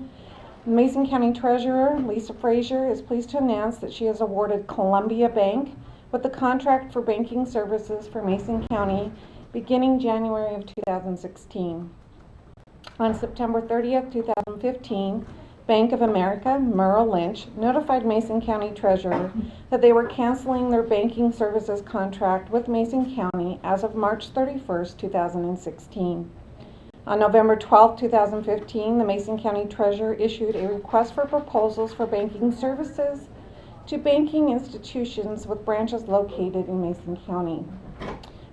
The Mason County Treasurer, Lisa Frazier, is pleased to announce that she has awarded Columbia Bank with the contract for banking services for Mason County beginning January of 2016. On September 30th, 2015, Bank of America, Merrill Lynch, notified Mason County Treasurer that they were canceling their banking services contract with Mason County as of March 31st, 2016. On November 12th, 2015, the Mason County Treasurer issued a request for proposals for banking services to banking institutions with branches located in Mason County.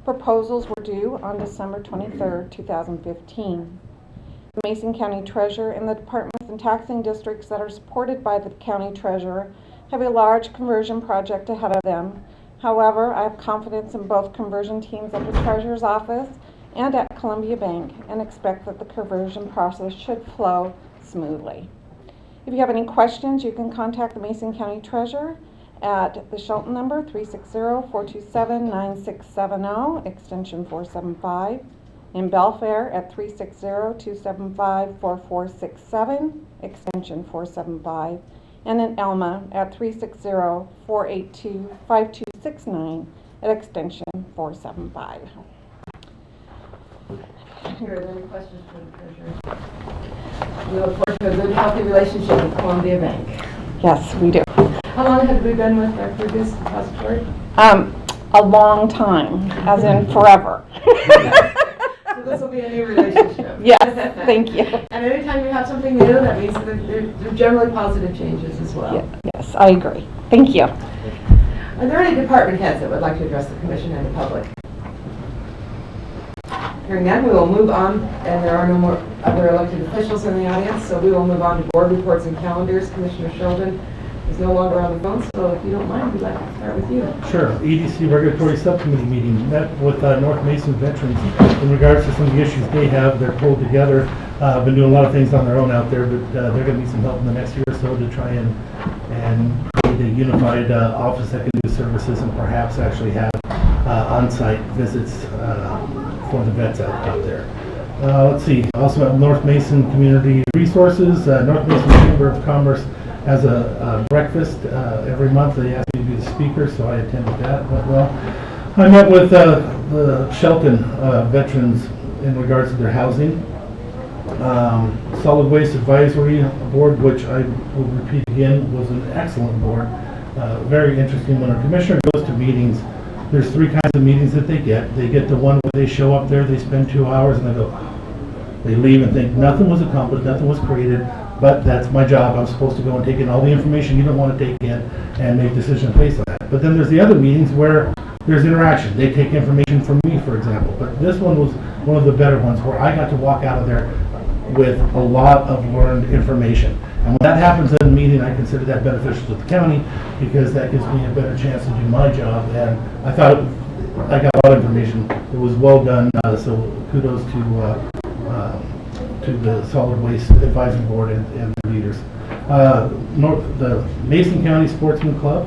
Proposals were due on December 23rd, 2015. The Mason County Treasurer and the departments and taxing districts that are supported by the County Treasurer have a large conversion project ahead of them. However, I have confidence in both conversion teams at the Treasurer's office and at Columbia Bank and expect that the conversion process should flow smoothly. If you have any questions, you can contact the Mason County Treasurer at the Shelton number 360-427-9670, extension 475. In Belfair at 360-275-4467, extension 475, and in Elma at 360-482-5269 at extension 475. Are there any questions for the Treasurer? We look forward to a good, healthy relationship with Columbia Bank. Yes, we do. How long have we been with our previous depository? A long time, as in forever. So this will be a new relationship. Yes, thank you. And anytime you have something new, that means that they're generally positive changes as well. Yes, I agree. Thank you. Are there any department heads that would like to address the commission and the public? Hearing none, we will move on, and there are no more other elected officials in the audience, so we will move on to board reports and calendars. Commissioner Sheldon is no longer on the phone, so if you don't mind, we'd like to start with you. Sure. EDC Regulatory Subcommittee meeting met with North Mason veterans in regards to some of the issues they have. They're pulled together. Been doing a lot of things on their own out there, but they're going to need some help in the next year or so to try and create a unified office that can do services and perhaps actually have on-site visits for the vets out there. Let's see. Also at North Mason Community Resources, North Mason Chamber of Commerce has a breakfast every month. They asked me to be the speaker, so I attended that. Went well. I met with the Shelton veterans in regards to their housing. Solid Waste Advisory Board, which I will repeat again, was an excellent board. Very interesting. When a commissioner goes to meetings, there's three kinds of meetings that they get. They get the one where they show up there, they spend 2 hours, and they go, they leave and think nothing was accomplished, nothing was created, but that's my job. I'm supposed to go and take in all the information you don't want to take in and make decisions based on that. But then there's the other meetings where there's interaction. They take information from me, for example. But this one was one of the better ones where I got to walk out of there with a lot of learned information. And when that happens in a meeting, I consider that beneficial to the county because that gives me a better chance to do my job. And I thought I got a lot of information. It was well done, so kudos to the Solid Waste Advisory Board and the leaders. The Mason County Sportsman Club.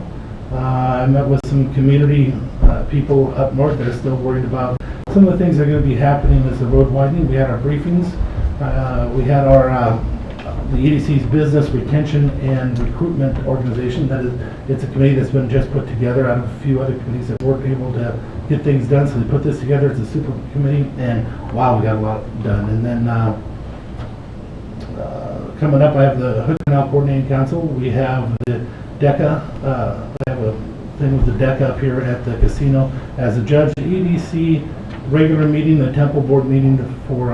I met with some community people up north that are still worried about some of the things that are going to be happening as the road widening. We had our briefings. We had our the EDC's Business Retention and Recruitment Organization. That is, it's a committee that's been just put together out of a few other committees that weren't able to get things done. So they put this together as a super committee, and wow, we got a lot done. And then coming up, I have the Hood Canal Coordinating Council. We have the DECA. I have a thing with the DECA up here at the casino as a judge. The EDC regular meeting, the Temple Board meeting for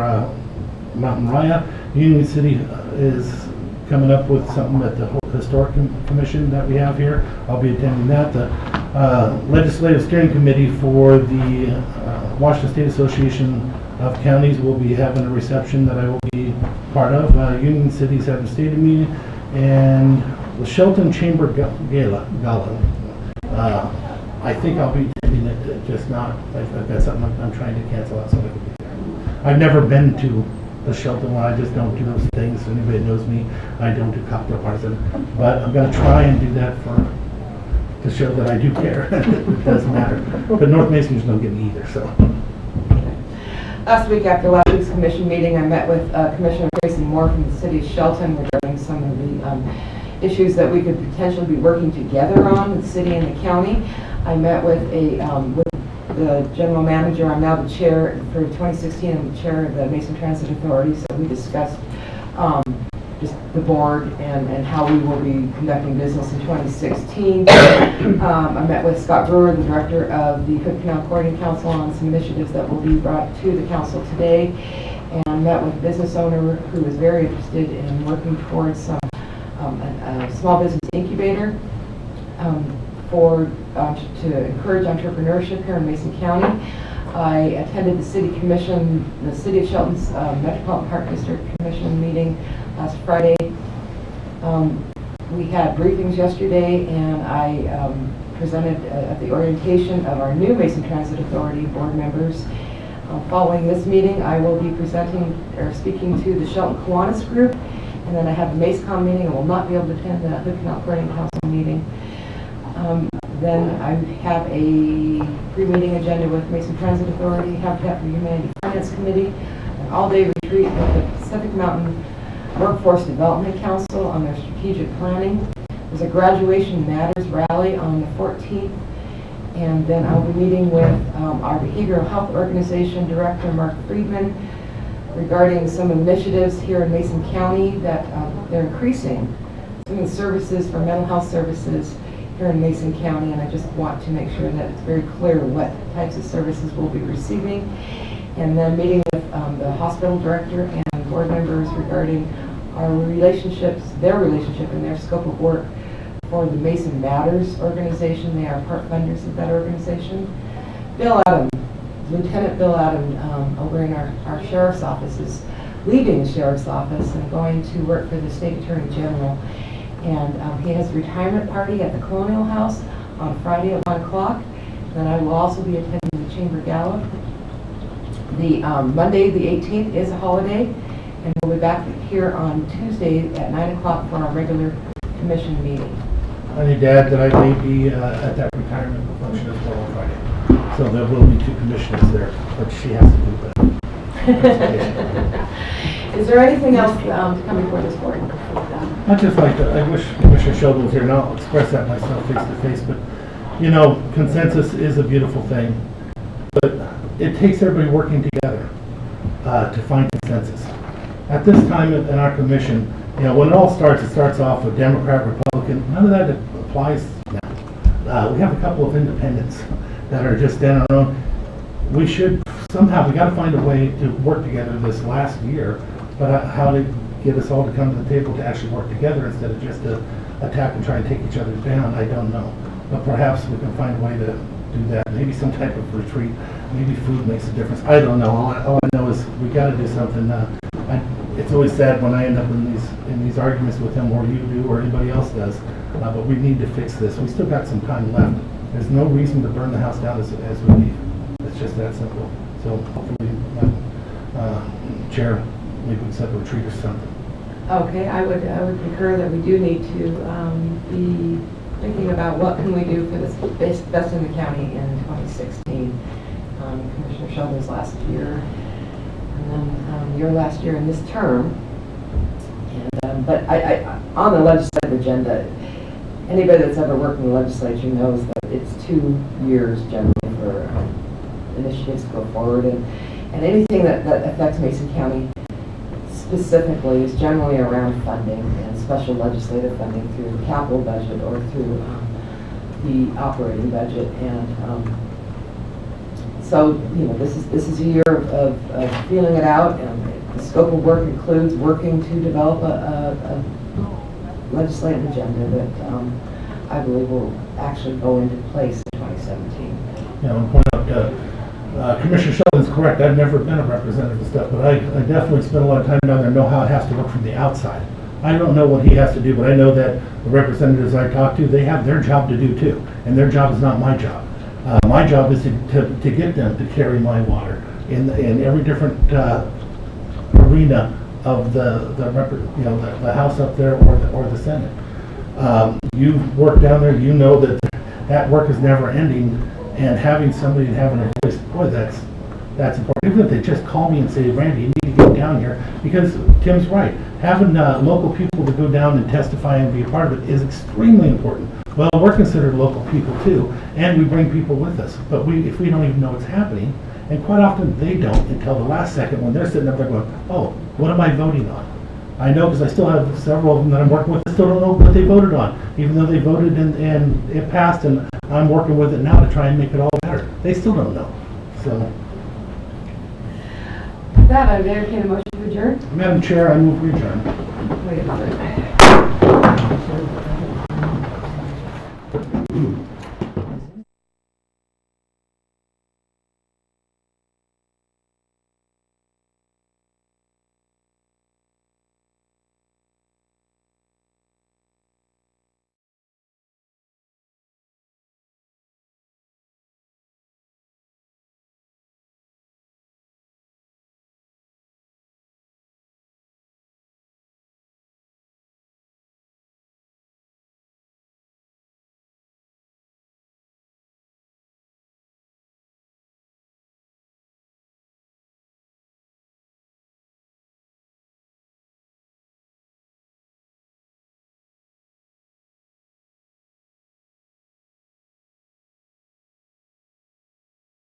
Mountain Raya. Union City is coming up with something at the Historic Commission that we have here. I'll be attending that. The Legislative Steering Committee for the Washington State Association of Counties will be having a reception that I will be part of. Union City's having a stated meeting, and the Shelton Chamber Gala. I think I'll be attending it, just not. I've got something I'm trying to cancel out so I can be there. I've never been to the Shelton one. I just don't do those things. If anybody knows me, I don't do cocktail parties. But I'm going to try and do that to show that I do care. It doesn't matter. But North Mason's don't get me either. So. Last week after last week's commission meeting, I met with Commissioner Tracy Moore from the city of Shelton regarding some of the issues that we could potentially be working together on, the city and the county. I met with the general manager. I'm now the chair for 2016. I'm the chair of the Mason Transit Authority, so we discussed just the board and how we will be conducting business in 2016. I met with Scott Brewer, the director of the Hood Canal Coordinating Council, on some initiatives that will be brought to the council today, and met with a business owner who is very interested in working towards some a small business incubator to encourage entrepreneurship here in Mason County. I attended the City Commission, the City of Shelton's Metropolitan Park District Commission meeting last Friday. We had briefings yesterday, and I presented at the orientation of our new Mason Transit Authority board members. Following this meeting, I will be presenting or speaking to the Shelton Kiwanis group, and then I have the MaceCom meeting. I will not be able to attend the Hood Canal Coordinating Council meeting. Then I have a pre-meeting agenda with Mason Transit Authority, Habitat for Humanity Finance Committee, an all-day retreat with the Pacific Mountain Workforce Development Council on their strategic planning. There's a Graduation Matters rally on the 14th, and then I'll be meeting with our Behavioral Health Organization Director, Mark Friedman, regarding some initiatives here in Mason County that they're increasing some of the services for mental health services here in Mason County, and I just want to make sure that it's very clear what types of services we'll be receiving. And then meeting with the hospital director and board members regarding our relationships, their relationship and their scope of work for the Mason Matters organization. They are part funders of that organization. Bill Adam, Lieutenant Bill Adam, over in our sheriff's office, is leaving the sheriff's office and going to work for the state attorney general. And he has a retirement party at the Colonial House on Friday at 1 o'clock. Then I will also be attending the Chamber Gala. The Monday, the 18th, is a holiday, and we'll be back here on Tuesday at 9 o'clock for our regular commission meeting. I need to add that I may be at that retirement function as well on Friday. So there will be 2 commissioners there, but she has to do that. Is there anything else to come before this board? I'd just like to, I wish Commissioner Sheldon was here, and I'll express that myself face to face, but, you know, consensus is a beautiful thing, but it takes everybody working together to find consensus. At this time in our commission, you know, when it all starts, it starts off with Democrat, Republican, none of that applies now. We have a couple of independents that are just standing on their own. We should, somehow, we gotta find a way to work together this last year, but how to get us all to come to the table to actually work together instead of just to attack and try and take each other down, I don't know. But perhaps we can find a way to do that, maybe some type of retreat, maybe food makes a difference, I don't know. All I know is we gotta do something. It's always sad when I end up in these arguments with him, or you do, or anybody else does, but we need to fix this. We still got some time left. There's no reason to burn the house down as we leave. It's just that simple. So hopefully, Chair, maybe we can set a retreat or something. Okay, I would concur that we do need to be thinking about what can we do for this best in the county in 2016. Commissioner Sheldon's last year, and then your last year in this term. And, but I on the legislative agenda, anybody that's ever worked in the legislature knows that it's 2 years generally for initiatives to go forward, and anything that affects Mason County specifically is generally around funding and special legislative funding through the capital budget or through the operating budget. And so, you know, this is a year of feeling it out, and the scope of work includes working to develop a legislative agenda that I believe will actually go into place in 2017. Yeah, I want to point out, Commissioner Sheldon's correct. I've never been a representative of stuff, but I definitely spent a lot of time down there and know how it has to look from the outside. I don't know what he has to do, but I know that the representatives I talk to, they have their job to do too, and their job is not my job. My job is to get them to carry my water in every different arena of the House up there or the Senate. You've worked down there, you know that work is never ending, and having somebody and having a voice, boy, that's important. Even if they just call me and say, Randy, you need to get down here, because Tim's right. Having local people to go down and testify and be a part of it is extremely important. Well, we're considered local people too, and we bring people with us. But if we don't even know what's happening, and quite often they don't until the last second when they're sitting up there going, oh, what am I voting on? I know because I still have several of them that I'm working with that still don't know what they voted on, even though they voted and it passed, and I'm working with it now to try and make it all better. They still don't know. So, With that, I would entertain a motion to adjourn. Madam Chair, I move we adjourn. Wait a minute.